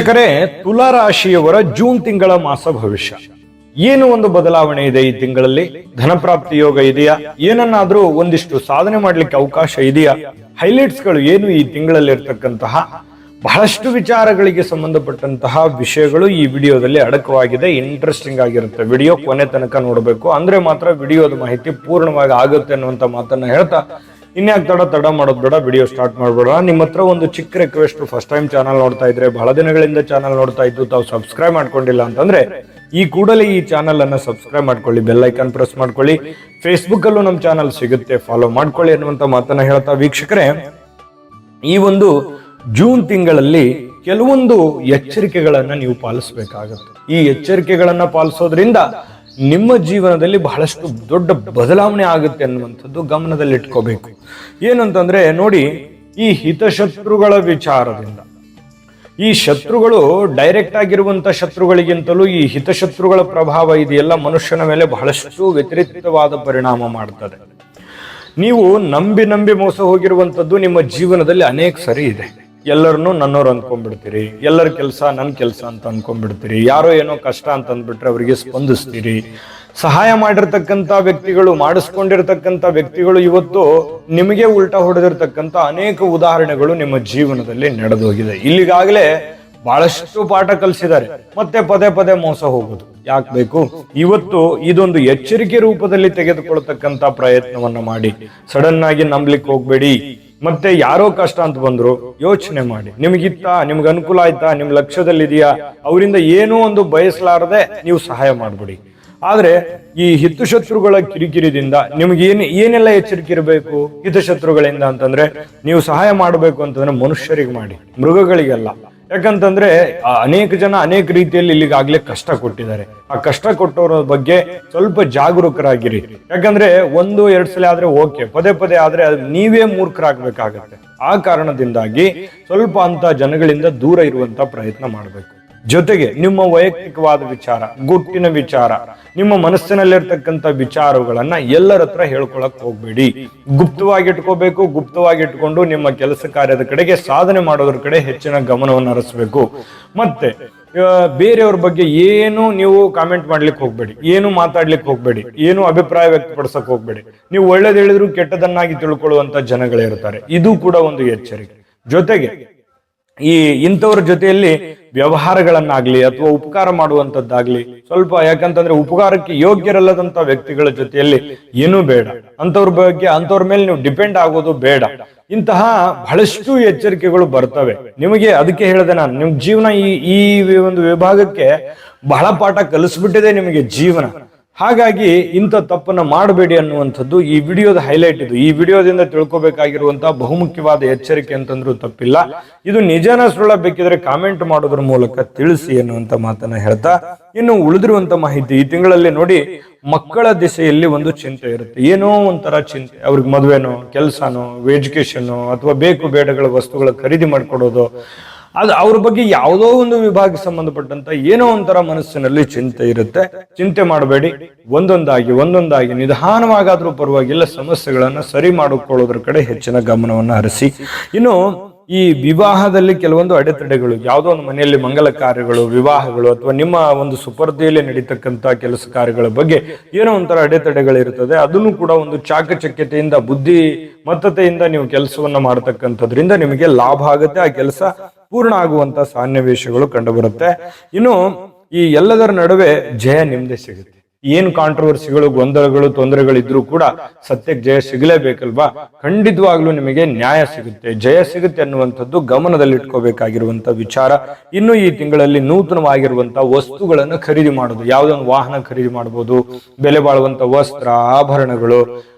ವೀಕ್ಷಕರೇ, ತುಲಾ ರಾಶಿಯವರ ಜೂನ್ ತಿಂಗಳ ಮಾಸ ಭವಿಷ್ಯ ಏನು ಒಂದು ಬದಲಾವಣೆ ಇದೆ ಈ ತಿಂಗಳಲ್ಲಿ? ಧನಪ್ರಾಪ್ತಿ ಯೋಗ ಇದೆಯಾ? ಏನನ್ನಾದ್ರೂ ಒಂದಿಷ್ಟು ಸಾಧನೆ ಮಾಡ್ಲಿಕ್ಕೆ ಅವಕಾಶ ಇದೆಯಾ? ಹೈಲೈಟ್ಸ್ ಗಳು ಏನು ಈ ತಿಂಗಳಲ್ಲಿ ಇರ್ತಕ್ಕಂತಹ ಬಹಳಷ್ಟು ವಿಚಾರಗಳಿಗೆ ಸಂಬಂಧಪಟ್ಟಂತಹ ವಿಷಯಗಳು ಈ ವಿಡಿಯೋದಲ್ಲಿ ಅಡಕವಾಗಿದೆ. ಇಂಟ್ರೆಸ್ಟಿಂಗ್ ಆಗಿರುತ್ತೆ. ವಿಡಿಯೋ ಕೊನೆ ತನಕ ನೋಡಬೇಕು, ಅಂದ್ರೆ ಮಾತ್ರ ವಿಡಿಯೋದ ಮಾಹಿತಿ ಪೂರ್ಣವಾಗಿ ಆಗುತ್ತೆ ಅನ್ನುವಂತ ಮಾತನ್ನ ಹೇಳ್ತಾ ಇನ್ಯಾಕ್ ತಡ ಮಾಡೋದು ಬೇಡ, ವಿಡಿಯೋ ಸ್ಟಾರ್ಟ್ ಮಾಡ್ಬೇಡ. ನಿಮ್ಮ ಹತ್ರ ಒಂದು ಚಿಕ್ಕ ರಿಕ್ವೆಸ್ಟ್, ಫಸ್ಟ್ ಟೈಮ್ ಚಾನಲ್ ನೋಡ್ತಾ ಇದ್ರೆ, ಬಹಳ ದಿನಗಳಿಂದ ಚಾನಲ್ ನೋಡ್ತಾ ಇದ್ದು ತಾವು ಸಬ್ಸ್ಕ್ರೈಬ್ ಮಾಡ್ಕೊಂಡಿಲ್ಲ ಅಂತಂದ್ರೆ ಈ ಕೂಡಲೇ ಈ ಚಾನಲ್ ಅನ್ನ ಸಬ್ಸ್ಕ್ರೈಬ್ ಮಾಡ್ಕೊಳ್ಳಿ, ಬೆಲ್ ಐಕಾನ್ ಪ್ರೆಸ್ ಮಾಡ್ಕೊಳ್ಳಿ. ಫೇಸ್ಬುಕ್ ಅಲ್ಲೂ ನಮ್ಮ ಚಾನಲ್ ಸಿಗುತ್ತೆ, ಫಾಲೋ ಮಾಡ್ಕೊಳ್ಳಿ ಅನ್ನುವಂತ ಮಾತನ್ನ ಹೇಳ್ತಾ ವೀಕ್ಷಕರೇ, ಈ ಒಂದು ಜೂನ್ ತಿಂಗಳಲ್ಲಿ ಕೆಲವೊಂದು ಎಚ್ಚರಿಕೆಗಳನ್ನ ನೀವು ಪಾಲಿಸಬೇಕಾಗುತ್ತೆ. ಈ ಎಚ್ಚರಿಕೆಗಳನ್ನ ಪಾಲಿಸೋದ್ರಿಂದ ನಿಮ್ಮ ಜೀವನದಲ್ಲಿ ಬಹಳಷ್ಟು ದೊಡ್ಡ ಬದಲಾವಣೆ ಆಗುತ್ತೆ ಅನ್ನುವಂಥದ್ದು ಗಮನದಲ್ಲಿ ಇಟ್ಕೋಬೇಕು. ಏನಂತಂದ್ರೆ ನೋಡಿ, ಈ ಹಿತಶತ್ರುಗಳ ವಿಚಾರದಿಂದ, ಈ ಶತ್ರುಗಳು ಡೈರೆಕ್ಟ್ ಆಗಿರುವಂತ ಶತ್ರುಗಳಿಗಿಂತಲೂ ಈ ಹಿತಶತ್ರುಗಳ ಪ್ರಭಾವ ಇದೆಯಲ್ಲ ಮನುಷ್ಯನ ಮೇಲೆ ಬಹಳಷ್ಟು ವ್ಯತಿರಿಕ್ತವಾದ ಪರಿಣಾಮ ಮಾಡ್ತದೆ. ನೀವು ನಂಬಿ ಮೋಸ ಹೋಗಿರುವಂತದ್ದು ನಿಮ್ಮ ಜೀವನದಲ್ಲಿ ಅನೇಕ ಸರಿ ಇದೆ. ಎಲ್ಲರನ್ನೂ ನನ್ನೋರು ಅಂದ್ಕೊಂಡ್ಬಿಡ್ತೀರಿ, ಎಲ್ಲರ ಕೆಲಸ ನನ್ನ ಕೆಲಸ ಅಂತ ಅನ್ಕೊಂಡ್ಬಿಡ್ತೀರಿ. ಯಾರೋ ಏನೋ ಕಷ್ಟ ಅಂತ ಅಂದ್ಬಿಟ್ರೆ ಅವರಿಗೆ ಸ್ಪಂದಿಸ್ತೀರಿ. ಸಹಾಯ ಮಾಡಿರ್ತಕ್ಕಂಥ ವ್ಯಕ್ತಿಗಳು, ಮಾಡಿಸ್ಕೊಂಡಿರ್ತಕ್ಕಂಥ ವ್ಯಕ್ತಿಗಳು ಇವತ್ತು ನಿಮಗೆ ಉಲ್ಟಾ ಹೊಡೆದಿರ್ತಕ್ಕಂಥ ಅನೇಕ ಉದಾಹರಣೆಗಳು ನಿಮ್ಮ ಜೀವನದಲ್ಲಿ ನಡೆದೋಗಿದೆ. ಇಲ್ಲಿಗಾಗಲೇ ಬಹಳಷ್ಟು ಪಾಠ ಕಲಿಸಿದ್ದಾರೆ, ಮತ್ತೆ ಪದೇ ಮೋಸ ಹೋಗುದು ಯಾಕೆ ಬೇಕು? ಇವತ್ತು ಇದೊಂದು ಎಚ್ಚರಿಕೆ ರೂಪದಲ್ಲಿ ತೆಗೆದುಕೊಳ್ತಕ್ಕಂಥ ಪ್ರಯತ್ನವನ್ನ ಮಾಡಿ. ಸಡನ್ ಆಗಿ ನಂಬ್ಲಿಕ್ಕೆ ಹೋಗ್ಬೇಡಿ. ಮತ್ತೆ ಯಾರೋ ಕಷ್ಟ ಅಂತ ಬಂದ್ರು ಯೋಚನೆ ಮಾಡಿ, ನಿಮ್ಗಿತ್ತಾ, ನಿಮ್ಗೆ ಅನುಕೂಲ ಆಯ್ತಾ, ನಿಮ್ ಲಕ್ಷ್ಯದಲ್ಲಿ ಇದೆಯಾ, ಅವರಿಂದ ಏನೋ ಒಂದು ಬಯಸಲಾರದೆ ನೀವು ಸಹಾಯ ಮಾಡ್ಬಿಡಿ. ಆದ್ರೆ ಈ ಹಿತಶತ್ರುಗಳ ಕಿರಿಕಿರಿದಿಂದ ನಿಮ್ಗೆ ಏನೆಲ್ಲ ಎಚ್ಚರಿಕೆ ಇರಬೇಕು ಹಿತಶತ್ರುಗಳಿಂದ ಅಂತಂದ್ರೆ, ನೀವು ಸಹಾಯ ಮಾಡಬೇಕು ಅಂತಂದ್ರೆ ಮನುಷ್ಯರಿಗೆ ಮಾಡಿ, ಮೃಗಗಳಿಗೆಲ್ಲ. ಯಾಕಂತಂದ್ರೆ ಅನೇಕ ಜನ ಅನೇಕ ರೀತಿಯಲ್ಲಿ ಇಲ್ಲಿಗಾಗ್ಲೇ ಕಷ್ಟ ಕೊಟ್ಟಿದ್ದಾರೆ. ಆ ಕಷ್ಟ ಕೊಟ್ಟವರ ಬಗ್ಗೆ ಸ್ವಲ್ಪ ಜಾಗರೂಕರಾಗಿರಿ. ಯಾಕಂದ್ರೆ 1-2 ಸಲ ಆದ್ರೆ ಓಕೆ, ಪದೇ ಆದ್ರೆ ನೀವೇ ಮೂರ್ಖರಾಗಬೇಕಾಗತ್ತೆ. ಆ ಕಾರಣದಿಂದಾಗಿ ಸ್ವಲ್ಪ ಅಂತ ಜನಗಳಿಂದ ದೂರ ಇರುವಂತ ಪ್ರಯತ್ನ ಮಾಡಬೇಕು. ಜೊತೆಗೆ ನಿಮ್ಮ ವೈಯಕ್ತಿಕವಾದ ವಿಚಾರ, ಗುಟ್ಟಿನ ವಿಚಾರ, ನಿಮ್ಮ ಮನಸ್ಸಿನಲ್ಲಿರ್ತಕ್ಕಂಥ ವಿಚಾರಗಳನ್ನ ಎಲ್ಲರ ಹತ್ರ ಹೇಳ್ಕೊಳಕ್ ಹೋಗ್ಬೇಡಿ. ಗುಪ್ತವಾಗಿಟ್ಕೋಬೇಕು. ಗುಪ್ತವಾಗಿಟ್ಕೊಂಡು ನಿಮ್ಮ ಕೆಲಸ ಕಾರ್ಯದ ಕಡೆಗೆ, ಸಾಧನೆ ಮಾಡೋದ್ರ ಕಡೆ ಹೆಚ್ಚಿನ ಗಮನವನ್ನು ಹರಿಸಬೇಕು. ಮತ್ತೆ ಬೇರೆಯವ್ರ ಬಗ್ಗೆ ಏನು ನೀವು ಕಾಮೆಂಟ್ ಮಾಡ್ಲಿಕ್ಕೆ ಹೋಗ್ಬೇಡಿ, ಏನು ಮಾತಾಡ್ಲಿಕ್ಕೆ ಹೋಗ್ಬೇಡಿ, ಏನು ಅಭಿಪ್ರಾಯ ವ್ಯಕ್ತಪಡಿಸಕ್ ಹೋಗ್ಬೇಡಿ. ನೀವು ಒಳ್ಳೇದು ಹೇಳಿದ್ರು ಕೆಟ್ಟದನ್ನಾಗಿ ತಿಳ್ಕೊಳ್ಳುವಂತ ಜನಗಳೇ ಇರ್ತಾರೆ. ಇದು ಕೂಡ ಒಂದು ಎಚ್ಚರಿಕೆ. ಜೊತೆಗೆ ಈ ಇಂಥವ್ರ ಜೊತೆಯಲ್ಲಿ ವ್ಯವಹಾರಗಳನ್ನಾಗ್ಲಿ ಅಥವಾ ಉಪಕಾರ ಮಾಡುವಂತದ್ದಾಗ್ಲಿ ಸ್ವಲ್ಪ, ಯಾಕಂತಂದ್ರೆ ಉಪಕಾರಕ್ಕೆ ಯೋಗ್ಯರಲ್ಲದಂತ ವ್ಯಕ್ತಿಗಳ ಜೊತೆಯಲ್ಲಿ ಏನೂ ಬೇಡ. ಅಂಥವ್ರ ಮೇಲೆ ನೀವು ಡಿಪೆಂಡ್ ಆಗೋದು ಬೇಡ. ಇಂತಹ ಬಹಳಷ್ಟು ಎಚ್ಚರಿಕೆಗಳು ಬರ್ತವೆ ನಿಮಗೆ. ಅದಕ್ಕೆ ಹೇಳಿದೆ ನಾನು, ನಿಮ್ ಜೀವನ ಈ ಒಂದು ವಿಭಾಗಕ್ಕೆ ಬಹಳ ಪಾಠ ಕಲಿಸ್ಬಿಟ್ಟಿದೆ ನಿಮಗೆ ಜೀವನ. ಹಾಗಾಗಿ ಇಂಥ ತಪ್ಪನ್ನ ಮಾಡಬೇಡಿ ಅನ್ನುವಂಥದ್ದು ಈ ವಿಡಿಯೋದ ಹೈಲೈಟ್. ಇದು ಈ ವಿಡಿಯೋದಿಂದ ತಿಳ್ಕೊಬೇಕಾಗಿರುವಂತಹ ಬಹುಮುಖ್ಯವಾದ ಎಚ್ಚರಿಕೆ ಅಂತಂದ್ರೂ ತಪ್ಪಿಲ್ಲ. ಇದು ನಿಜನ ಸುಳ್ಳ ಬೇಕಿದ್ರೆ ಕಾಮೆಂಟ್ ಮಾಡೋದ್ರ ಮೂಲಕ ತಿಳಿಸಿ ಅನ್ನುವಂತ ಮಾತನ್ನ ಹೇಳ್ತಾ, ಇನ್ನು ಉಳಿದಿರುವಂತ ಮಾಹಿತಿ ಈ ತಿಂಗಳಲ್ಲಿ ನೋಡಿ, ಮಕ್ಕಳ ದಿಸೆಯಲ್ಲಿ ಒಂದು ಚಿಂತೆ ಇರುತ್ತೆ. ಏನೋ ಒಂಥರ ಚಿಂತೆ, ಅವ್ರಿಗೆ ಮದುವೆನೋ, ಕೆಲಸನೋ, ಎಜುಕೇಶನ್ ಅಥವಾ ಬೇಕು ಬೇಡಗಳ ವಸ್ತುಗಳ ಖರೀದಿ ಮಾಡ್ಕೊಡೋದು, ಅದು ಅವ್ರ ಬಗ್ಗೆ ಯಾವುದೋ ಒಂದು ವಿಭಾಗಕ್ಕೆ ಸಂಬಂಧಪಟ್ಟಂತ ಏನೋ ಒಂಥರ ಮನಸ್ಸಿನಲ್ಲಿ ಚಿಂತೆ ಇರುತ್ತೆ. ಚಿಂತೆ ಮಾಡಬೇಡಿ. ಒಂದೊಂದಾಗಿ ನಿಧಾನವಾಗಾದ್ರೂ ಪರವಾಗಿಲ್ಲ ಸಮಸ್ಯೆಗಳನ್ನ ಸರಿ ಮಾಡಿಕೊಳ್ಳೋದ್ರ ಕಡೆ ಹೆಚ್ಚಿನ ಗಮನವನ್ನು ಹರಿಸಿ. ಇನ್ನು ಈ ವಿವಾಹದಲ್ಲಿ ಕೆಲವೊಂದು ಅಡೆತಡೆಗಳು, ಯಾವುದೋ ಒಂದು ಮನೆಯಲ್ಲಿ ಮಂಗಲ ಕಾರ್ಯಗಳು, ವಿವಾಹಗಳು ಅಥವಾ ನಿಮ್ಮ ಒಂದು ಸುಪರ್ದಿಯಲ್ಲಿ ನಡೀತಕ್ಕಂತ ಕೆಲಸ ಕಾರ್ಯಗಳ ಬಗ್ಗೆ ಏನೋ ಒಂಥರ ಅಡೆತಡೆಗಳಿರ್ತದೆ. ಅದನ್ನು ಕೂಡ ಒಂದು ಚಾಕಚಕ್ಯತೆಯಿಂದ, ಬುದ್ಧಿಮತ್ತತೆಯಿಂದ ನೀವು ಕೆಲಸವನ್ನ ಮಾಡತಕ್ಕಂಥದ್ರಿಂದ ನಿಮಗೆ ಲಾಭ ಆಗುತ್ತೆ. ಆ ಕೆಲಸ ಪೂರ್ಣ ಆಗುವಂತ ಸನ್ನಿವೇಶಗಳು ಕಂಡು ಬರುತ್ತೆ. ಇನ್ನು ಈ ಎಲ್ಲದರ ನಡುವೆ ಜಯ ನಿಮ್ದೇ ಸಿಗುತ್ತೆ. ಏನು ಕಾಂಟ್ರವರ್ಸಿಗಳು, ಗೊಂದಲಗಳು, ತೊಂದರೆಗಳಿದ್ರೂ ಕೂಡ ಸತ್ಯಕ್ಕೆ ಜಯ ಸಿಗಲೇಬೇಕಲ್ವಾ? ಖಂಡಿತವಾಗ್ಲೂ ನಿಮಗೆ ನ್ಯಾಯ ಸಿಗುತ್ತೆ, ಜಯ ಸಿಗುತ್ತೆ ಅನ್ನುವಂಥದ್ದು ಗಮನದಲ್ಲಿಟ್ಕೋಬೇಕಾಗಿರುವಂತ ವಿಚಾರ. ಇನ್ನು ಈ ತಿಂಗಳಲ್ಲಿ ನೂತನವಾಗಿರುವಂತ ವಸ್ತುಗಳನ್ನು ಖರೀದಿ ಮಾಡೋದು, ಯಾವುದೋ ಒಂದು ವಾಹನ ಖರೀದಿ ಮಾಡಬಹುದು, ಬೆಲೆ ಬಾಳುವಂತ ವಸ್ತ್ರ, ಆಭರಣಗಳು,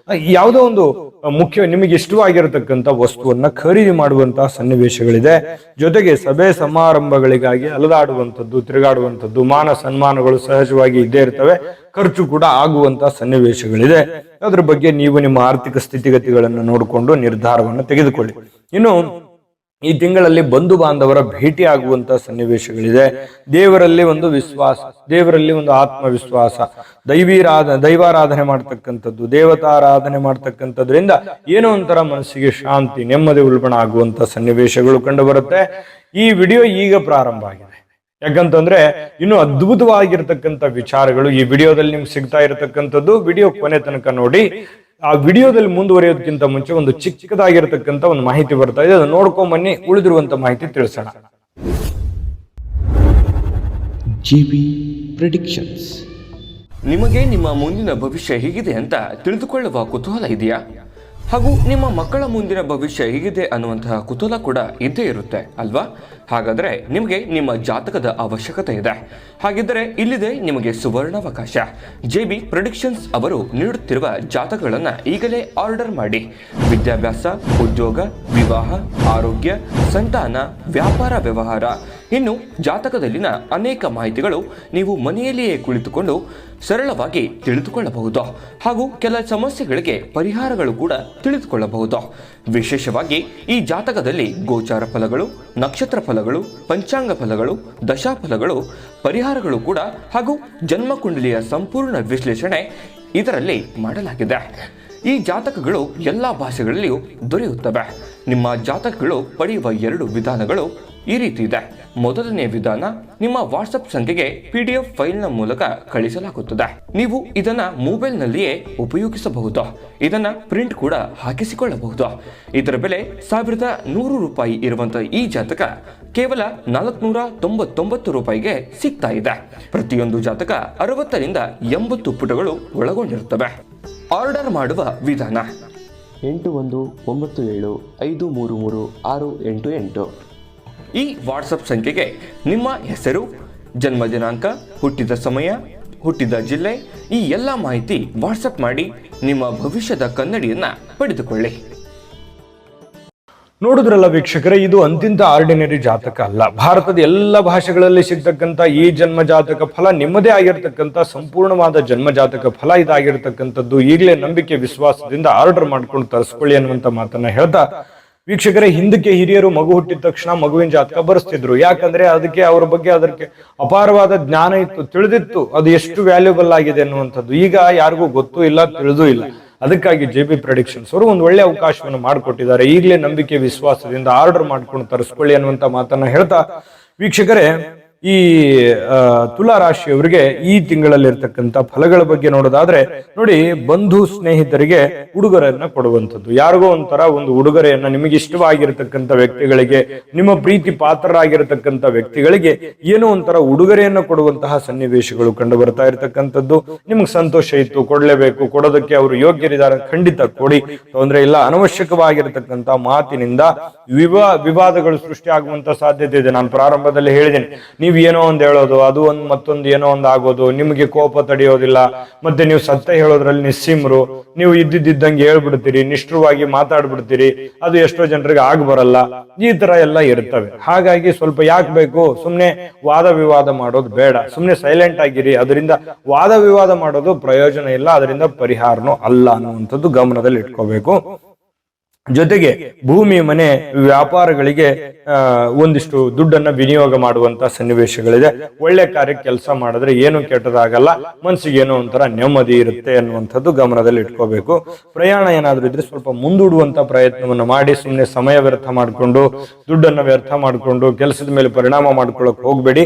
ಯಾವುದೋ ಒಂದು ಮುಖ್ಯ ನಿಮಗೆ ಇಷ್ಟವಾಗಿರತಕ್ಕಂಥ ವಸ್ತುವನ್ನ ಖರೀದಿ ಮಾಡುವಂತಹ ಸನ್ನಿವೇಶಗಳಿದೆ. ಜೊತೆಗೆ ಸಭೆ ಸಮಾರಂಭಗಳಿಗಾಗಿ ಅಲದಾಡುವಂಥದ್ದು, ತಿರುಗಾಡುವಂಥದ್ದು, ಮಾನ ಸನ್ಮಾನಗಳು ಸಹಜವಾಗಿ ಇದ್ದೇ ಇರ್ತವೆ. ಖರ್ಚು ಕೂಡ ಆಗುವಂತಹ ಸನ್ನಿವೇಶಗಳಿದೆ. ಅದ್ರ ಬಗ್ಗೆ ನೀವು ನಿಮ್ಮ ಆರ್ಥಿಕ ಸ್ಥಿತಿಗತಿಗಳನ್ನು ನೋಡಿಕೊಂಡು ನಿರ್ಧಾರವನ್ನು ತೆಗೆದುಕೊಳ್ಳಿ. ಇನ್ನು ಈ ತಿಂಗಳಲ್ಲಿ ಬಂಧು ಬಾಂಧವರ ಭೇಟಿ ಆಗುವಂತ ಸನ್ನಿವೇಶಗಳಿದೆ. ದೇವರಲ್ಲಿ ಒಂದು ವಿಶ್ವಾಸ, ದೇವರಲ್ಲಿ ಒಂದು ಆತ್ಮವಿಶ್ವಾಸ, ದೈವಾರಾಧನೆ ಮಾಡ್ತಕ್ಕಂಥದ್ದು, ದೇವತಾರಾಧನೆ ಮಾಡ್ತಕ್ಕಂಥದ್ರಿಂದ ಏನೋ ಒಂಥರ ಮನಸ್ಸಿಗೆ ಶಾಂತಿ, ನೆಮ್ಮದಿ ಉಲ್ಬಣ ಆಗುವಂತ ಸನ್ನಿವೇಶಗಳು ಕಂಡು ಬರುತ್ತೆ. ಈ ವಿಡಿಯೋ ಈಗ ಪ್ರಾರಂಭ ಆಗಿದೆ. ಯಾಕಂತಂದ್ರೆ ಇನ್ನು ಅದ್ಭುತವಾಗಿರ್ತಕ್ಕಂಥ ವಿಚಾರಗಳು ಈ ವಿಡಿಯೋದಲ್ಲಿ ನಿಮ್ಗೆ ಸಿಗ್ತಾ ಇರತಕ್ಕಂಥದ್ದು. ವಿಡಿಯೋ ಕೊನೆ ತನಕ ನೋಡಿ. ಆ ವಿಡಿಯೋದಲ್ಲಿ ಮುಂದುವರಿಯೋದಕ್ಕಿಂತ ಮುಂಚೆ ಒಂದು ಚಿಕ್ಕದಾಗಿರ್ತಕ್ಕಂಥ ಒಂದು ಮಾಹಿತಿ ಬರ್ತಾ ಇದೆ, ಅದನ್ನ ನೋಡ್ಕೊಂಡ್ ಬನ್ನಿ, ಉಳಿದಿರುವಂತ ಮಾಹಿತಿ ತಿಳಿಸೋಣ. GB predictions. ನಿಮಗೆ ನಿಮ್ಮ ಮುಂದಿನ ಭವಿಷ್ಯ ಹೇಗಿದೆ ಅಂತ ತಿಳಿದುಕೊಳ್ಳುವ ಕುತೂಹಲ ಇದೆಯಾ? ಹಾಗೂ ನಿಮ್ಮ ಮಕ್ಕಳ ಮುಂದಿನ ಭವಿಷ್ಯ ಹೇಗಿದೆ ಅನ್ನುವಂತಹ ಕುತೂಹಲ ಕೂಡ ಇದ್ದೇ ಇರುತ್ತೆ ಅಲ್ವಾ? ಹಾಗಾದ್ರೆ ನಿಮಗೆ ನಿಮ್ಮ ಜಾತಕದ ಅವಶ್ಯಕತೆ ಇದೆ. ಹಾಗಿದ್ದರೆ ಇಲ್ಲಿದೆ ನಿಮಗೆ ಸುವರ್ಣಾವಕಾಶ. JB ಪ್ರೆಡಿಕ್ಷನ್ಸ್ ಅವರು ನೀಡುತ್ತಿರುವ ಜಾತಕಗಳನ್ನ ಈಗಲೇ ಆರ್ಡರ್ ಮಾಡಿ. ವಿದ್ಯಾಭ್ಯಾಸ, ಉದ್ಯೋಗ, ವಿವಾಹ, ಆರೋಗ್ಯ, ಸಂತಾನ, ವ್ಯಾಪಾರ ವ್ಯವಹಾರ, ಇನ್ನು ಜಾತಕದಲ್ಲಿನ ಅನೇಕ ಮಾಹಿತಿಗಳು ನೀವು ಮನೆಯಲ್ಲಿಯೇ ಕುಳಿತುಕೊಂಡು ಸರಳವಾಗಿ ತಿಳಿದುಕೊಳ್ಳಬಹುದು. ಹಾಗೂ ಕೆಲ ಸಮಸ್ಯೆಗಳಿಗೆ ಪರಿಹಾರಗಳು ಕೂಡ ತಿಳಿದುಕೊಳ್ಳಬಹುದು. ವಿಶೇಷವಾಗಿ ಈ ಜಾತಕದಲ್ಲಿ ಗೋಚಾರ ಫಲಗಳು, ನಕ್ಷತ್ರ ಫಲಗಳು, ಪಂಚಾಂಗ ಫಲಗಳು, ದಶಾಫಲಗಳು, ಪರಿಹಾರಗಳು ಕೂಡ ಹಾಗೂ ಜನ್ಮಕುಂಡಲಿಯ ಸಂಪೂರ್ಣ ವಿಶ್ಲೇಷಣೆ ಇದರಲ್ಲಿ ಮಾಡಲಾಗಿದೆ. ಈ ಜಾತಕಗಳು ಎಲ್ಲ ಭಾಷೆಗಳಲ್ಲಿಯೂ ದೊರೆಯುತ್ತವೆ. ನಿಮ್ಮ ಜಾತಕಗಳು ಪಡೆಯುವ 2 ವಿಧಾನಗಳು ಈ ರೀತಿ ಇದೆ. ಮೊದಲನೇ ವಿಧಾನ, ನಿಮ್ಮ ವಾಟ್ಸಪ್ ಸಂಖ್ಯೆಗೆ PDF ಫೈಲ್ನ ಮೂಲಕ ಕಳಿಸಲಾಗುತ್ತದೆ. ನೀವು ಇದನ್ನ ಮೊಬೈಲ್ನಲ್ಲಿಯೇ ಉಪಯೋಗಿಸಬಹುದು. ಇದನ್ನ ಪ್ರಿಂಟ್ ಕೂಡ ಹಾಕಿಸಿಕೊಳ್ಳಬಹುದು. ಇದರ ಬೆಲೆ 1100 ರೂಪಾಯಿ ಇರುವಂತಹ ಈ ಜಾತಕ ಕೇವಲ 499 ರೂಪಾಯಿಗೆ ಸಿಗ್ತಾ ಇದೆ. ಪ್ರತಿಯೊಂದು ಜಾತಕ 60 ರಿಂದ 80 ಪುಟಗಳು ಒಳಗೊಂಡಿರುತ್ತವೆ. ಆರ್ಡರ್ ಮಾಡುವ ವಿಧಾನ: 8197533688. ಈ ವಾಟ್ಸಪ್ ಸಂಖ್ಯೆಗೆ ನಿಮ್ಮ ಹೆಸರು, ಜನ್ಮ ದಿನಾಂಕ, ಹುಟ್ಟಿದ ಸಮಯ, ಹುಟ್ಟಿದ ಜಿಲ್ಲೆ, ಈ ಎಲ್ಲ ಮಾಹಿತಿ ವಾಟ್ಸಪ್ ಮಾಡಿ ನಿಮ್ಮ ಭವಿಷ್ಯದ ಕನ್ನಡಿಯನ್ನ ಪಡೆದುಕೊಳ್ಳಿ. ನೋಡಿದ್ರಲ್ಲ ವೀಕ್ಷಕರೇ, ಇದು ಅಂತಿಂತ ಆರ್ಡಿನರಿ ಜಾತಕ ಅಲ್ಲ. ಭಾರತದ ಎಲ್ಲ ಭಾಷೆಗಳಲ್ಲಿ ಸಿಗ್ತಕ್ಕಂಥ ಈ ಜನ್ಮ ಜಾತಕ ಫಲ ನಿಮ್ಮದೇ ಆಗಿರ್ತಕ್ಕಂಥ ಸಂಪೂರ್ಣವಾದ ಜನ್ಮ ಜಾತಕ ಫಲ ಇದಾಗಿರ್ತಕ್ಕಂಥದ್ದು. ಈಗಲೇ ನಂಬಿಕೆ ವಿಶ್ವಾಸದಿಂದ ಆರ್ಡರ್ ಮಾಡ್ಕೊಂಡು ತರಿಸ್ಕೊಳ್ಳಿ ಅನ್ನುವಂಥ ಮಾತನ್ನ ಹೇಳ್ತಾ, ವೀಕ್ಷಕರೇ, ಹಿಂದಕ್ಕೆ ಹಿರಿಯರು ಮಗು ಹುಟ್ಟಿದ ತಕ್ಷಣ ಮಗುವಿನ ಜಾತಕ ಬರೆಸ್ತಿದ್ರು. ಯಾಕಂದ್ರೆ ಅದಕ್ಕೆ ಅವರ ಬಗ್ಗೆ ಅದಕ್ಕೆ ಅಪಾರವಾದ ಜ್ಞಾನ ಇತ್ತು, ತಿಳಿದಿತ್ತು ಅದು ಎಷ್ಟು ವ್ಯಾಲ್ಯೂಬಲ್ ಆಗಿದೆ ಅನ್ನುವಂಥದ್ದು. ಈಗ ಯಾರಿಗೂ ಗೊತ್ತೂ ಇಲ್ಲ, ತಿಳಿದೂ ಇಲ್ಲ. ಅದಕ್ಕಾಗಿ JB ಪ್ರೆಡಿಕ್ಷನ್ಸ್ ಅವರು ಒಂದು ಒಳ್ಳೆ ಅವಕಾಶವನ್ನು ಮಾಡಿಕೊಟ್ಟಿದ್ದಾರೆ. ಈಗಲೇ ನಂಬಿಕೆ ವಿಶ್ವಾಸದಿಂದ ಆರ್ಡರ್ ಮಾಡ್ಕೊಂಡು ತರಿಸ್ಕೊಳ್ಳಿ ಅನ್ನುವಂಥ ಮಾತನ್ನ ಹೇಳ್ತಾ, ವೀಕ್ಷಕರೇ, ಈ ತುಲಾ ರಾಶಿಯವರಿಗೆ ಈ ತಿಂಗಳಲ್ಲಿರ್ತಕ್ಕಂಥ ಫಲಗಳ ಬಗ್ಗೆ ನೋಡೋದಾದ್ರೆ ನೋಡಿ, ಬಂಧು ಸ್ನೇಹಿತರಿಗೆ ಉಡುಗೊರೆಯನ್ನ ಕೊಡುವಂಥದ್ದು. ಯಾರಿಗೋ ಒಂಥರ ಒಂದು ಉಡುಗೊರೆಯನ್ನ ನಿಮಗೆ ಇಷ್ಟವಾಗಿರ್ತಕ್ಕಂಥ ವ್ಯಕ್ತಿಗಳಿಗೆ, ನಿಮ್ಮ ಪ್ರೀತಿ ಪಾತ್ರರಾಗಿರ್ತಕ್ಕಂಥ ವ್ಯಕ್ತಿಗಳಿಗೆ ಏನೋ ಒಂಥರ ಉಡುಗೊರೆಯನ್ನ ಕೊಡುವಂತಹ ಸನ್ನಿವೇಶಗಳು ಕಂಡು ಬರ್ತಾ ಇರತಕ್ಕಂಥದ್ದು. ನಿಮ್ಗೆ ಸಂತೋಷ ಇತ್ತು, ಕೊಡ್ಲೇಬೇಕು, ಕೊಡೋದಕ್ಕೆ ಅವರು ಯೋಗ್ಯರಿದ್ದಾರೆ, ಖಂಡಿತ ಕೊಡಿ, ತೊಂದರೆ ಇಲ್ಲ. ಅನವಶ್ಯಕವಾಗಿರ್ತಕ್ಕಂಥ ಮಾತಿನಿಂದ ವಿವಾದಗಳು ಸೃಷ್ಟಿ ಆಗುವಂತ ಸಾಧ್ಯತೆ ಇದೆ. ನಾನು ಪ್ರಾರಂಭದಲ್ಲಿ ಹೇಳಿದ್ದೇನೆ, ನೀವು ಏನೋ ಒಂದು ಹೇಳೋದು, ಅದು ಒಂದು ಮತ್ತೊಂದು ಏನೋ ಒಂದು ಆಗೋದು, ನಿಮಗೆ ಕೋಪ ತಡೆಯೋದಿಲ್ಲ, ಮತ್ತೆ ನೀವು ಸತ್ಯ ಹೇಳೋದ್ರಲ್ಲಿ ನಿಸ್ಸೀಮರು, ನೀವು ಇದ್ದಿದ್ದಂಗೆ ಹೇಳ್ಬಿಡ್ತೀರಿ, ನಿಷ್ಠುರವಾಗಿ ಮಾತಾಡ್ಬಿಡ್ತೀರಿ, ಅದು ಎಷ್ಟೋ ಜನರಿಗೆ ಆಗ್ ಬರಲ್ಲ. ಈ ತರ ಎಲ್ಲ ಇರ್ತವೆ. ಹಾಗಾಗಿ ಸ್ವಲ್ಪ ಯಾಕೆ ಬೇಕು, ಸುಮ್ನೆ ವಾದ ವಿವಾದ ಮಾಡೋದು ಬೇಡ, ಸುಮ್ನೆ ಸೈಲೆಂಟ್ ಆಗಿರಿ. ಅದರಿಂದ ವಾದ ವಿವಾದ ಮಾಡೋದು ಪ್ರಯೋಜನ ಇಲ್ಲ, ಅದರಿಂದ ಪರಿಹಾರನೂ ಅಲ್ಲ ಅನ್ನುವಂಥದ್ದು ಗಮನದಲ್ಲಿ ಇಟ್ಕೋಬೇಕು. ಜೊತೆಗೆ ಭೂಮಿ, ಮನೆ, ವ್ಯಾಪಾರಗಳಿಗೆ ಒಂದಿಷ್ಟು ದುಡ್ಡನ್ನ ವಿನಿಯೋಗ ಮಾಡುವಂತ ಸನ್ನಿವೇಶಗಳಿದೆ. ಒಳ್ಳೆ ಕಾರ್ಯಕ್ಕೆ ಕೆಲಸ ಮಾಡಿದ್ರೆ ಏನು ಕೆಟ್ಟದಾಗಲ್ಲ, ಮನಸ್ಸಿಗೆ ಏನೋ ಒಂಥರ ನೆಮ್ಮದಿ ಇರುತ್ತೆ ಅನ್ನುವಂಥದ್ದು ಗಮನದಲ್ಲಿ ಇಟ್ಕೋಬೇಕು. ಪ್ರಯಾಣ ಏನಾದ್ರೂ ಇದ್ರೆ ಸ್ವಲ್ಪ ಮುಂದೂಡುವಂತ ಪ್ರಯತ್ನವನ್ನು ಮಾಡಿ, ಸುಮ್ಮನೆ ಸಮಯ ವ್ಯರ್ಥ ಮಾಡಿಕೊಂಡು, ದುಡ್ಡನ್ನ ವ್ಯರ್ಥ ಮಾಡಿಕೊಂಡು ಕೆಲಸದ ಮೇಲೆ ಪರಿಣಾಮ ಮಾಡ್ಕೊಳ್ಳಕ್ ಹೋಗ್ಬೇಡಿ.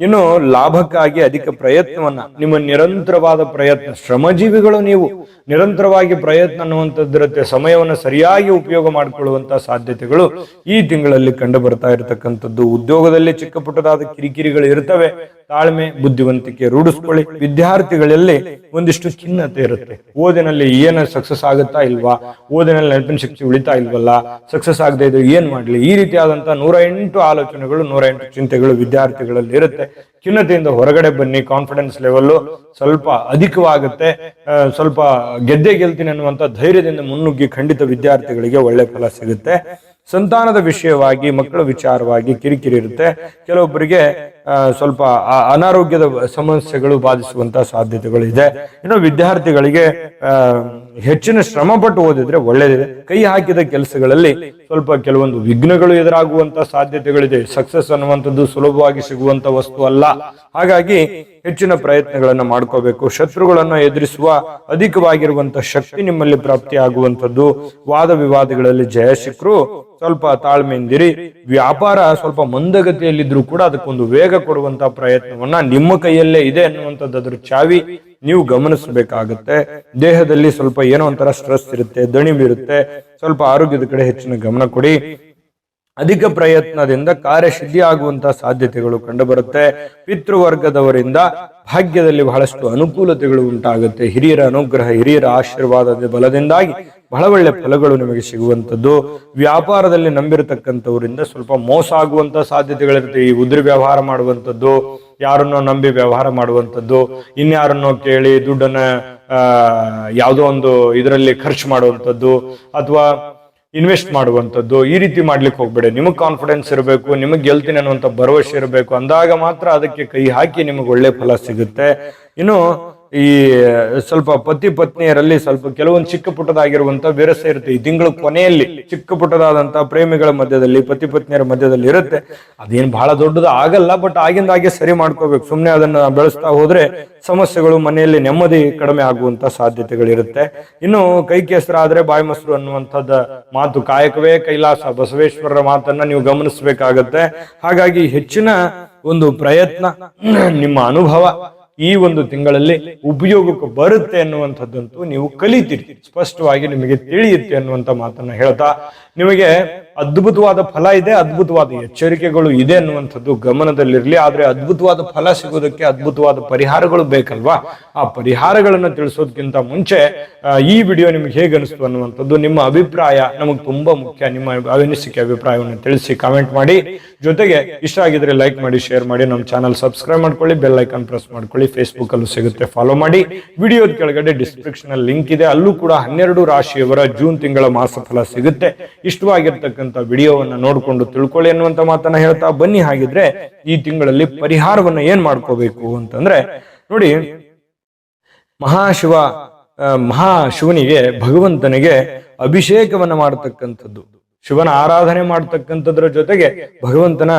ಇನ್ನು ಲಾಭಕ್ಕಾಗಿ ಅಧಿಕ ಪ್ರಯತ್ನವನ್ನ, ನಿಮ್ಮ ನಿರಂತರವಾದ ಪ್ರಯತ್ನ, ಶ್ರಮಜೀವಿಗಳು ನೀವು, ನಿರಂತರವಾಗಿ ಪ್ರಯತ್ನ ಅನ್ನುವಂಥದ್ದಿರುತ್ತೆ. ಸಮಯವನ್ನು ಸರಿಯಾಗಿ ಉಪಯೋಗ ಮಾಡಿಕೊಳ್ಳುವಂತಹ ಸಾಧ್ಯತೆಗಳು ಈ ತಿಂಗಳಲ್ಲಿ ಕಂಡು ಬರ್ತಾ ಇರತಕ್ಕಂಥದ್ದು. ಉದ್ಯೋಗದಲ್ಲಿ ಚಿಕ್ಕ ಪುಟ್ಟದಾದ ಕಿರಿಕಿರಿಗಳು ಇರ್ತವೆ. ತಾಳ್ಮೆ, ಬುದ್ಧಿವಂತಿಕೆ ರೂಢಿಸ್ಕೊಳ್ಳಿ. ವಿದ್ಯಾರ್ಥಿಗಳಲ್ಲಿ ಒಂದಿಷ್ಟು ಖಿನ್ನತೆ ಇರುತ್ತೆ. ಓದಿನಲ್ಲಿ ಏನು ಸಕ್ಸಸ್ ಆಗುತ್ತಾ ಇಲ್ವಾ, ಓದಿನಲ್ಲಿ ನೆನಪಿನ ಶಕ್ತಿ ಉಳಿತಾ ಇಲ್ವಲ್ಲ, ಸಕ್ಸಸ್ ಆಗದೆ ಇದು ಏನ್ ಮಾಡ್ಲಿ, ಈ ರೀತಿಯಾದಂತಹ 108 ಆಲೋಚನೆಗಳು, 108 ಚಿಂತೆಗಳು ವಿದ್ಯಾರ್ಥಿಗಳಲ್ಲಿ ಇರುತ್ತೆ. ಖಿನ್ನತೆಯಿಂದ ಹೊರಗಡೆ ಬನ್ನಿ. ಕಾನ್ಫಿಡೆನ್ಸ್ ಲೆವೆಲ್ ಸ್ವಲ್ಪ ಅಧಿಕವಾಗುತ್ತೆ. ಸ್ವಲ್ಪ ಗೆಲ್ತೀನಿ ಅನ್ನುವಂತ ಧೈರ್ಯದಿಂದ ಮುನ್ನುಗ್ಗಿ ಖಂಡಿತ ವಿದ್ಯಾರ್ಥಿಗಳಿಗೆ ಒಳ್ಳೆ ಫಲ ಸಿಗುತ್ತೆ. ಸಂತಾನದ ವಿಷಯವಾಗಿ, ಮಕ್ಕಳ ವಿಚಾರವಾಗಿ ಕಿರಿಕಿರಿ ಇರುತ್ತೆ. ಕೆಲವೊಬ್ಬರಿಗೆ ಸ್ವಲ್ಪ ಅನಾರೋಗ್ಯದ ಸಮಸ್ಯೆಗಳು ಬಾಧಿಸುವಂತಹ ಸಾಧ್ಯತೆಗಳು ಇದೆ. ಇನ್ನು ವಿದ್ಯಾರ್ಥಿಗಳಿಗೆ ಹೆಚ್ಚಿನ ಶ್ರಮ ಪಟ್ಟು ಓದಿದ್ರೆ ಒಳ್ಳೇದಿದೆ. ಕೈ ಹಾಕಿದ ಕೆಲಸಗಳಲ್ಲಿ ಸ್ವಲ್ಪ ಕೆಲವೊಂದು ವಿಘ್ನಗಳು ಎದುರಾಗುವಂತ ಸಾಧ್ಯತೆಗಳಿದೆ. ಸಕ್ಸಸ್ ಅನ್ನುವಂಥದ್ದು ಸುಲಭವಾಗಿ ಸಿಗುವಂತ ವಸ್ತು ಅಲ್ಲ. ಹಾಗಾಗಿ ಹೆಚ್ಚಿನ ಪ್ರಯತ್ನಗಳನ್ನ ಮಾಡ್ಕೋಬೇಕು. ಶತ್ರುಗಳನ್ನ ಎದುರಿಸುವ ಅಧಿಕವಾಗಿರುವಂತ ಶಕ್ತಿ ನಿಮ್ಮಲ್ಲಿ ಪ್ರಾಪ್ತಿ ಆಗುವಂಥದ್ದು. ವಾದ ವಿವಾದಗಳಲ್ಲಿ ಜಯ ಸಿಕ್ಕರು ಸ್ವಲ್ಪ ತಾಳ್ಮೆಯಿಂದಿರಿ. ವ್ಯಾಪಾರ ಸ್ವಲ್ಪ ಮಂದಗತಿಯಲ್ಲಿದ್ರು ಕೂಡ ಅದಕ್ಕೊಂದು ವೇಗ ಕೊಡುವಂತ ಪ್ರಯತ್ನವನ್ನ ನಿಮ್ಮ ಕೈಯಲ್ಲೇ ಇದೆ ಅನ್ನುವಂಥದ್ದು ಅದ್ರ ಚಾವಿ ನೀವು ಗಮನಿಸಬೇಕಾಗತ್ತೆ. ದೇಹದಲ್ಲಿ ಸ್ವಲ್ಪ ಏನೋ ಒಂಥರ ಸ್ಟ್ರೆಸ್ ಇರುತ್ತೆ, ದಣಿವಿರುತ್ತೆ, ಸ್ವಲ್ಪ ಆರೋಗ್ಯದ ಕಡೆ ಹೆಚ್ಚಿನ ಗಮನ ಕೊಡಿ. ಅಧಿಕ ಪ್ರಯತ್ನದಿಂದ ಕಾರ್ಯಸಿದ್ಧಿ ಆಗುವಂತಹ ಸಾಧ್ಯತೆಗಳು ಕಂಡುಬರುತ್ತೆ. ಪಿತೃವರ್ಗದವರಿಂದ ಭಾಗ್ಯದಲ್ಲಿ ಬಹಳಷ್ಟು ಅನುಕೂಲತೆಗಳು ಉಂಟಾಗುತ್ತೆ. ಹಿರಿಯರ ಅನುಗ್ರಹ, ಹಿರಿಯರ ಆಶೀರ್ವಾದದ ಬಲದಿಂದಾಗಿ ಬಹಳ ಒಳ್ಳೆ ಫಲಗಳು ನಿಮಗೆ ಸಿಗುವಂಥದ್ದು. ವ್ಯಾಪಾರದಲ್ಲಿ ನಂಬಿರತಕ್ಕಂಥವರಿಂದ ಸ್ವಲ್ಪ ಮೋಸ ಆಗುವಂತ ಸಾಧ್ಯತೆಗಳಿರುತ್ತೆ. ಈ ಉದ್ರಿ ವ್ಯವಹಾರ ಮಾಡುವಂಥದ್ದು, ಯಾರನ್ನೋ ನಂಬಿ ವ್ಯವಹಾರ ಮಾಡುವಂಥದ್ದು, ಇನ್ಯಾರನ್ನೋ ಕೇಳಿ ದುಡ್ಡನ್ನ ಯಾವುದೋ ಒಂದು ಇದರಲ್ಲಿ ಖರ್ಚು ಮಾಡುವಂಥದ್ದು ಅಥವಾ ಇನ್ವೆಸ್ಟ್ ಮಾಡುವಂಥದ್ದು, ಈ ರೀತಿ ಮಾಡ್ಲಿಕ್ಕೆ ಹೋಗ್ಬೇಡಿ. ನಿಮಗೆ ಕಾನ್ಫಿಡೆನ್ಸ್ ಇರಬೇಕು, ನಿಮಗೆ ಗೆಲ್ತೀನಿ ಅನ್ನುವಂಥ ಭರವಸೆ ಇರಬೇಕು. ಅಂದಾಗ ಮಾತ್ರ ಅದಕ್ಕೆ ಕೈ ಹಾಕಿ ನಿಮಗೆ ಒಳ್ಳೆ ಫಲ ಸಿಗುತ್ತೆ. ಇನ್ನು ಈ ಸ್ವಲ್ಪ ಪತಿ ಪತ್ನಿಯರಲ್ಲಿ ಸ್ವಲ್ಪ ಕೆಲವೊಂದು ಚಿಕ್ಕ ಪುಟ್ಟದಾಗಿರುವಂತ ವಿರಸ ಇರುತ್ತೆ. ಈ ತಿಂಗಳ ಕೊನೆಯಲ್ಲಿ ಚಿಕ್ಕ ಪುಟ್ಟದಾದಂತಹ ಪ್ರೇಮಿಗಳ ಮಧ್ಯದಲ್ಲಿ, ಪತಿ ಪತ್ನಿಯರ ಮಧ್ಯದಲ್ಲಿ ಇರುತ್ತೆ. ಅದೇನು ಬಹಳ ದೊಡ್ಡದು ಆಗಲ್ಲ, ಬಟ್ ಆಗಿಂದಾಗೆ ಸರಿ ಮಾಡ್ಕೋಬೇಕು. ಸುಮ್ಮನೆ ಅದನ್ನ ಬೆಳೆಸ್ತಾ ಹೋದ್ರೆ ಸಮಸ್ಯೆಗಳು, ಮನೆಯಲ್ಲಿ ನೆಮ್ಮದಿ ಕಡಿಮೆ ಆಗುವಂತ ಸಾಧ್ಯತೆಗಳಿರುತ್ತೆ. ಇನ್ನು ಕೈ ಕೆಸರಾದ್ರೆ ಬಾಯಿ ಮೊಸರು ಅನ್ನುವಂಥದ್ದ ಮಾತು, ಕಾಯಕವೇ ಕೈಲಾಸ, ಬಸವೇಶ್ವರರ ಮಾತನ್ನ ನೀವು ಗಮನಿಸಬೇಕಾಗತ್ತೆ. ಹಾಗಾಗಿ ಹೆಚ್ಚಿನ ಒಂದು ಪ್ರಯತ್ನ, ನಿಮ್ಮ ಅನುಭವ ಈ ಒಂದು ತಿಂಗಳಲ್ಲಿ ಉಪಯೋಗಕ್ಕೆ ಬರುತ್ತೆ ಅನ್ನುವಂಥದ್ದಂತೂ ನೀವು ಕಲಿತೀರಿ, ಸ್ಪಷ್ಟವಾಗಿ ನಿಮಗೆ ತಿಳಿಯುತ್ತೆ ಅನ್ನುವಂಥ ಮಾತನ್ನ ಹೇಳ್ತಾ, ನಿಮಗೆ ಅದ್ಭುತವಾದ ಫಲ ಇದೆ, ಅದ್ಭುತವಾದ ಎಚ್ಚರಿಕೆಗಳು ಇದೆ ಅನ್ನುವಂಥದ್ದು ಗಮನದಲ್ಲಿರಲಿ. ಆದ್ರೆ ಅದ್ಭುತವಾದ ಫಲ ಸಿಗೋದಕ್ಕೆ ಅದ್ಭುತವಾದ ಪರಿಹಾರಗಳು ಬೇಕಲ್ವಾ? ಆ ಪರಿಹಾರಗಳನ್ನು ತಿಳಿಸೋದಕ್ಕಿಂತ ಮುಂಚೆ ಈ ವಿಡಿಯೋ ನಿಮ್ಗೆ ಹೇಗೆ ಅನಿಸ್ತು ಅನ್ನುವಂಥದ್ದು ನಿಮ್ಮ ಅಭಿಪ್ರಾಯ ನಮಗೆ ತುಂಬಾ ಮುಖ್ಯ. ನಿಮ್ಮ ಅನಿಸಿಕೆ ಅಭಿಪ್ರಾಯವನ್ನು ತಿಳಿಸಿ ಕಾಮೆಂಟ್ ಮಾಡಿ. ಜೊತೆಗೆ ಇಷ್ಟ ಆಗಿದ್ರೆ ಲೈಕ್ ಮಾಡಿ, ಶೇರ್ ಮಾಡಿ, ನಮ್ಮ ಚಾನಲ್ ಸಬ್ಸ್ಕ್ರೈಬ್ ಮಾಡ್ಕೊಳ್ಳಿ, ಬೆಲ್ ಐಕಾನ್ ಪ್ರೆಸ್ ಮಾಡ್ಕೊಳ್ಳಿ. ಫೇಸ್ಬುಕ್ ಅಲ್ಲೂ ಸಿಗುತ್ತೆ, ಫಾಲೋ ಮಾಡಿ. ವಿಡಿಯೋದ ಕೆಳಗಡೆ ಡಿಸ್ಕ್ರಿಪ್ಷನ್ ಅಲ್ಲಿ ಲಿಂಕ್ ಇದೆ, ಅಲ್ಲೂ ಕೂಡ 12 ರಾಶಿಯವರ ಜೂನ್ ತಿಂಗಳ ಮಾಸಫಲ ಸಿಗುತ್ತೆ. ಇಷ್ಟವಾಗಿರ್ತಕ್ಕಂಥ ವಿಡಿಯೋವನ್ನ ನೋಡ್ಕೊಂಡು ತಿಳ್ಕೊಳ್ಳಿ ಅನ್ನುವಂತ ಮಾತನ್ನ ಹೇಳ್ತಾ ಬನ್ನಿ. ಹಾಗಿದ್ರೆ ಈ ತಿಂಗಳಲ್ಲಿ ಪರಿಹಾರವನ್ನ ಏನ್ ಮಾಡ್ಕೋಬೇಕು ಅಂತಂದ್ರೆ ನೋಡಿ, ಮಹಾಶಿವನಿಗೆ, ಭಗವಂತನಿಗೆ ಅಭಿಷೇಕವನ್ನ ಮಾಡತಕ್ಕಂಥದ್ದು, ಶಿವನ ಆರಾಧನೆ ಮಾಡತಕ್ಕಂಥದ್ರ ಜೊತೆಗೆ ಭಗವಂತನ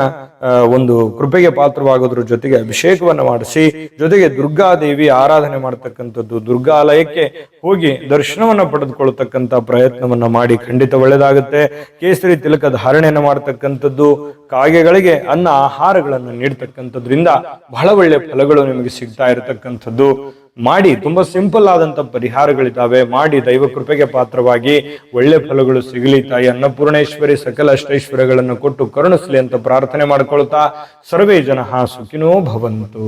ಒಂದು ಕೃಪೆಗೆ ಪಾತ್ರವಾಗೋದ್ರ ಜೊತೆಗೆ ಅಭಿಷೇಕವನ್ನ ಮಾಡಿಸಿ, ಜೊತೆಗೆ ದುರ್ಗಾದೇವಿ ಆರಾಧನೆ ಮಾಡತಕ್ಕಂಥದ್ದು, ದುರ್ಗಾಲಯಕ್ಕೆ ಹೋಗಿ ದರ್ಶನವನ್ನ ಪಡೆದುಕೊಳ್ತಕ್ಕಂಥ ಪ್ರಯತ್ನವನ್ನ ಮಾಡಿ, ಖಂಡಿತ ಒಳ್ಳೆದಾಗುತ್ತೆ. ಕೇಸರಿ ತಿಲಕ ಧಾರಣೆಯನ್ನ ಮಾಡತಕ್ಕಂಥದ್ದು, ಕಾಗೆಗಳಿಗೆ ಅನ್ನ ಆಹಾರಗಳನ್ನು ನೀಡ್ತಕ್ಕಂಥದ್ರಿಂದ ಬಹಳ ಒಳ್ಳೆ ಫಲಗಳು ನಿಮಗೆ ಸಿಗ್ತಾ ಇರತಕ್ಕಂಥದ್ದು ಮಾಡಿ. ತುಂಬಾ ಸಿಂಪಲ್ ಆದಂತ ಪರಿಹಾರಗಳಿದ್ದಾವೆ, ಮಾಡಿ ದೈವ ಕೃಪೆಗೆ ಪಾತ್ರವಾಗಿ ಒಳ್ಳೆ ಫಲಗಳು ಸಿಗಲಿ. ತಾಯಿ ಅನ್ನಪೂರ್ಣೇಶ್ವರಿ ಸಕಲ ಅಷ್ಟೈಶ್ವರ್ಯಗಳನ್ನು ಕೊಟ್ಟು ಕರುಣಿಸ್ಲಿ ಅಂತ ಪ್ರಾರ್ಥನೆ ಮಾಡ್ಕೊಳ್ತಾ, ಸರ್ವೇ ಜನಃ ಸುಖಿನೋ ಭವಂತು.